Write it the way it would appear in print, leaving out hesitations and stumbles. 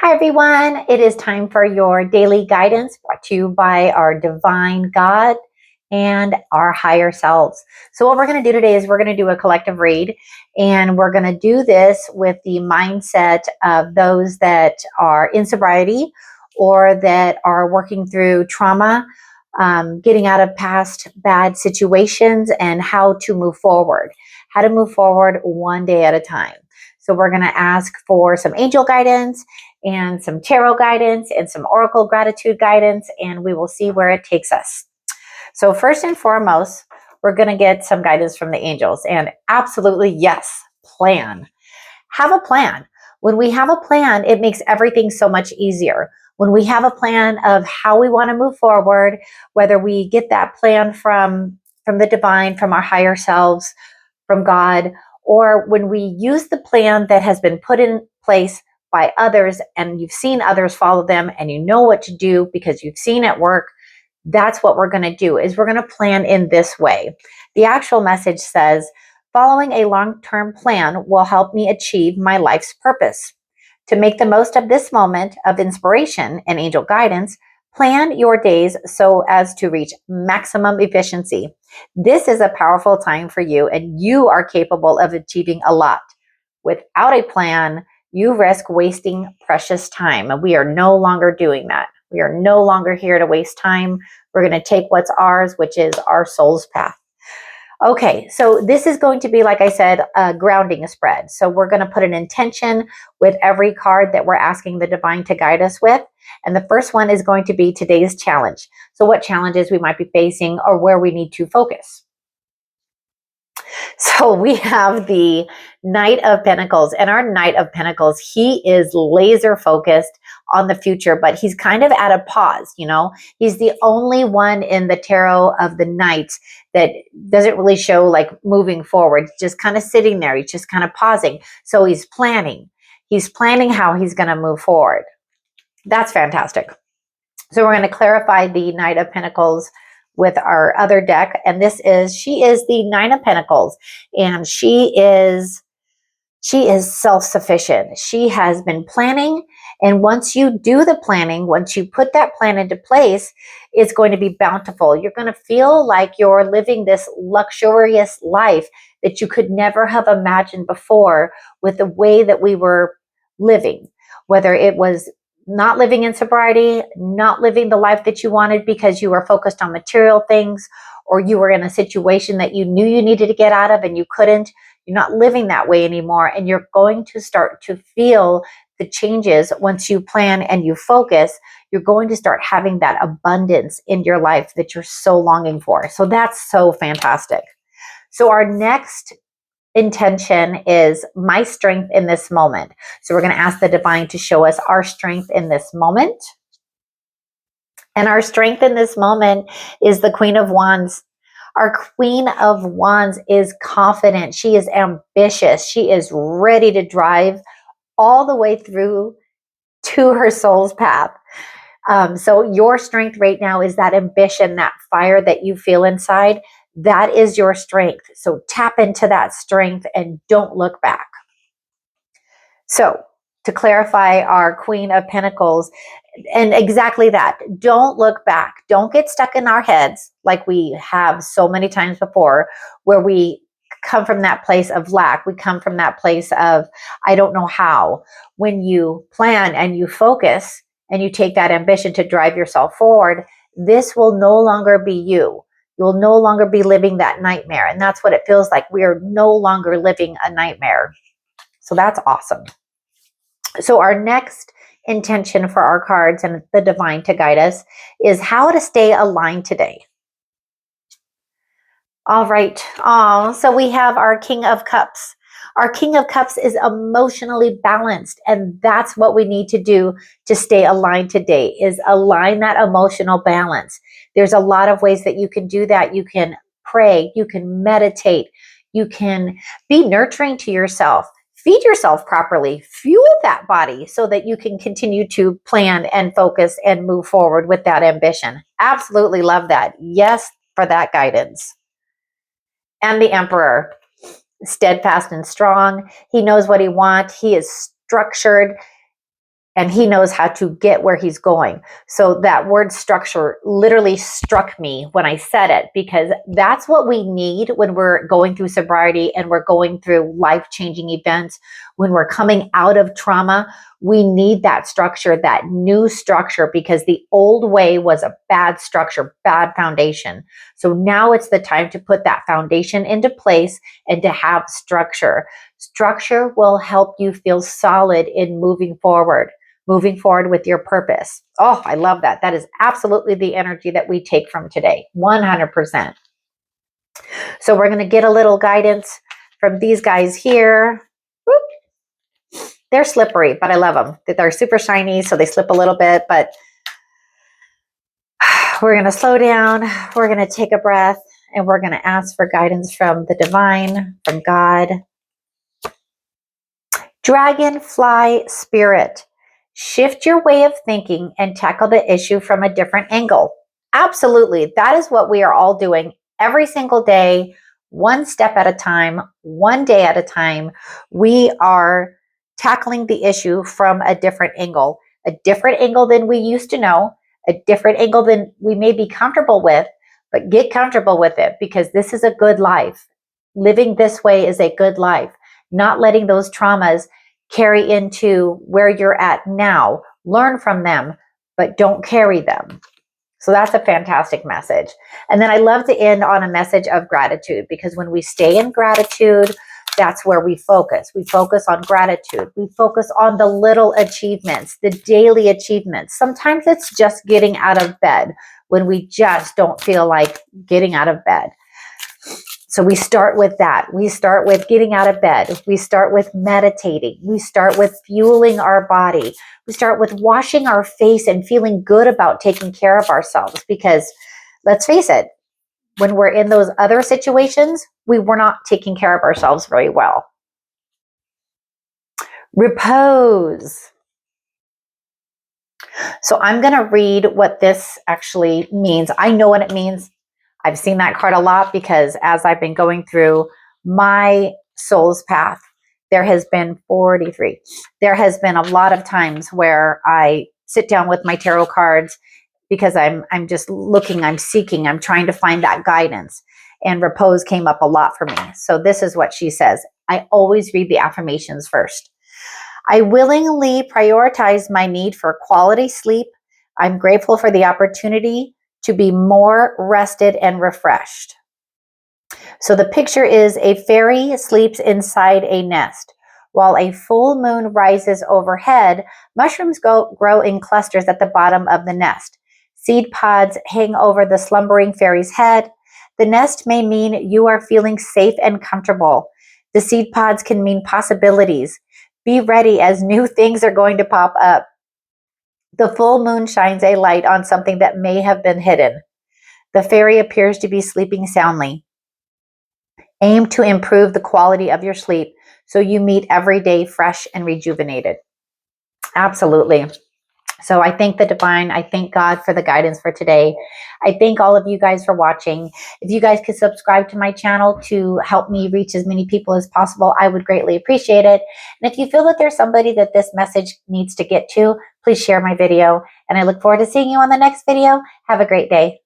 Hi, everyone. It is time for your daily guidance brought to you by our divine God and our higher selves. So, what we're going to do today is we're going to do a collective read, and we're going to do this with the mindset of those that are in sobriety or that are working through trauma, getting out of past bad situations, and how to move forward, one day at a time. So, we're going to ask for some angel guidance and some tarot guidance and some oracle gratitude guidance, and we will see where it takes us. So first and foremost, we're going to get some guidance from the angels. And absolutely, yes, plan. Have a plan. When we have a plan, it makes everything so much easier. When we have a plan of how we want to move forward, whether we get that plan from the divine, from our higher selves, from God, or when we use the plan that has been put in place by others and you've seen others follow them and you know what to do because you've seen it work, that's what we're going to do is we're going to plan in this way. The actual message says, following a long-term plan will help me achieve my life's purpose. To make the most of this moment of inspiration and angel guidance, plan your days so as to reach maximum efficiency. This is a powerful time for you, and you are capable of achieving a lot. Without a plan, you risk wasting precious time, and we are no longer doing that. We are no longer here to waste time. We're going to take what's ours, which is our soul's path. Okay, so this is going to be, like I said, a grounding spread. So we're going to put an intention with every card that we're asking the divine to guide us with. And the first one is going to be today's challenge. So what challenges we might be facing or where we need to focus. So we have the Knight of Pentacles, and our Knight of Pentacles, he is laser focused on the future, but he's kind of at a pause, He's the only one in the tarot of the Knights that doesn't really show like moving forward, just kind of sitting there. He's just kind of pausing. So he's planning. He's planning how he's going to move forward. That's fantastic. So we're going to clarify the Knight of Pentacles with our other deck, and she is the Nine of Pentacles, and she is self-sufficient. She has been planning, and once you do the planning, once you put that plan into place, it's going to be bountiful. You're going to feel like you're living this luxurious life that you could never have imagined before with the way that we were living, whether it was not living in sobriety, not living the life that you wanted because you were focused on material things, or you were in a situation that you knew you needed to get out of and you couldn't. You're not living that way anymore, and you're going to start to feel the changes once you plan and you focus. You're going to start having that abundance in your life that you're so longing for. So that's so fantastic. So our next intention is my strength in this moment. So we're going to ask the divine to show us our strength in this moment. And our strength in this moment is the Queen of Wands. Our Queen of Wands is confident. She is ambitious. She is ready to drive all the way through to her soul's path. So your strength right now is that ambition, that fire that you feel inside. That is your strength. So tap into that strength and don't look back. So to clarify our Queen of Pentacles, and exactly that, don't look back. Don't get stuck in our heads like we have so many times before, where we come from that place of lack. We come from that place of, I don't know how. When you plan and you focus and you take that ambition to drive yourself forward, this will no longer be you. You will no longer be living that nightmare. And that's what it feels like. We are no longer living a nightmare. So that's awesome. So our next intention for our cards and the divine to guide us is how to stay aligned today. All right. So we have our King of Cups. Our King of Cups is emotionally balanced, and that's what we need to do to stay aligned today, is align that emotional balance. There's a lot of ways that you can do that. You can pray, you can meditate, you can be nurturing to yourself, feed yourself properly, fuel that body so that you can continue to plan and focus and move forward with that ambition. Absolutely love that. Yes, for that guidance. And the Emperor, steadfast and strong. He knows what he wants. He is structured. and he knows how to get where he's going. So that word structure literally struck me when I said it, because that's what we need when we're going through sobriety and we're going through life-changing events. When we're coming out of trauma, we need that structure, that new structure, because the old way was a bad structure, bad foundation. So now it's the time to put that foundation into place and to have structure. Structure will help you feel solid in moving forward with your purpose. Oh, I love that. That is absolutely the energy that we take from today, 100%. So we're going to get a little guidance from these guys here. Whoop. They're slippery, but I love them. They're super shiny, so they slip a little bit, but we're going to slow down. We're going to take a breath, and we're going to ask for guidance from the divine, from God. Dragonfly spirit. Shift your way of thinking and tackle the issue from a different angle. Absolutely. That is what we are all doing every single day, one step at a time, one day at a time. We are tackling the issue from a different angle than we used to know, a different angle than we may be comfortable with, but get comfortable with it, because this is a good life. Living this way is a good life. Not letting those traumas carry into where you're at now. Learn from them, but don't carry them. So that's a fantastic message. And then I love to end on a message of gratitude, because when we stay in gratitude, that's where we focus. We focus on gratitude. We focus on the little achievements, the daily achievements. Sometimes it's just getting out of bed when we just don't feel like getting out of bed. So we start with that. We start with getting out of bed. We start with meditating. We start with fueling our body. We start with washing our face and feeling good about taking care of ourselves, because let's face it, when we're in those other situations, we were not taking care of ourselves very well. Repose. So I'm going to read what this actually means. I know what it means. I've seen that card a lot, because as I've been going through my soul's path, there has been 43. There has been a lot of times where I sit down with my tarot cards, because I'm just looking, I'm seeking, I'm trying to find that guidance. And repose came up a lot for me. So this is what she says. I always read the affirmations first. I willingly prioritize my need for quality sleep. I'm grateful for the opportunity to be more rested and refreshed. So the picture is a fairy sleeps inside a nest. While a full moon rises overhead, mushrooms grow in clusters at the bottom of the nest. Seed pods hang over the slumbering fairy's head. The nest may mean you are feeling safe and comfortable. The seed pods can mean possibilities. Be ready, as new things are going to pop up. The full moon shines a light on something that may have been hidden. The fairy appears to be sleeping soundly. Aim to improve the quality of your sleep so you meet every day fresh and rejuvenated. Absolutely. So I thank the divine. I thank God for the guidance for today. I thank all of you guys for watching. If you guys could subscribe to my channel to help me reach as many people as possible, I would greatly appreciate it. And if you feel that there's somebody that this message needs to get to, please share my video. And I look forward to seeing you on the next video. Have a great day.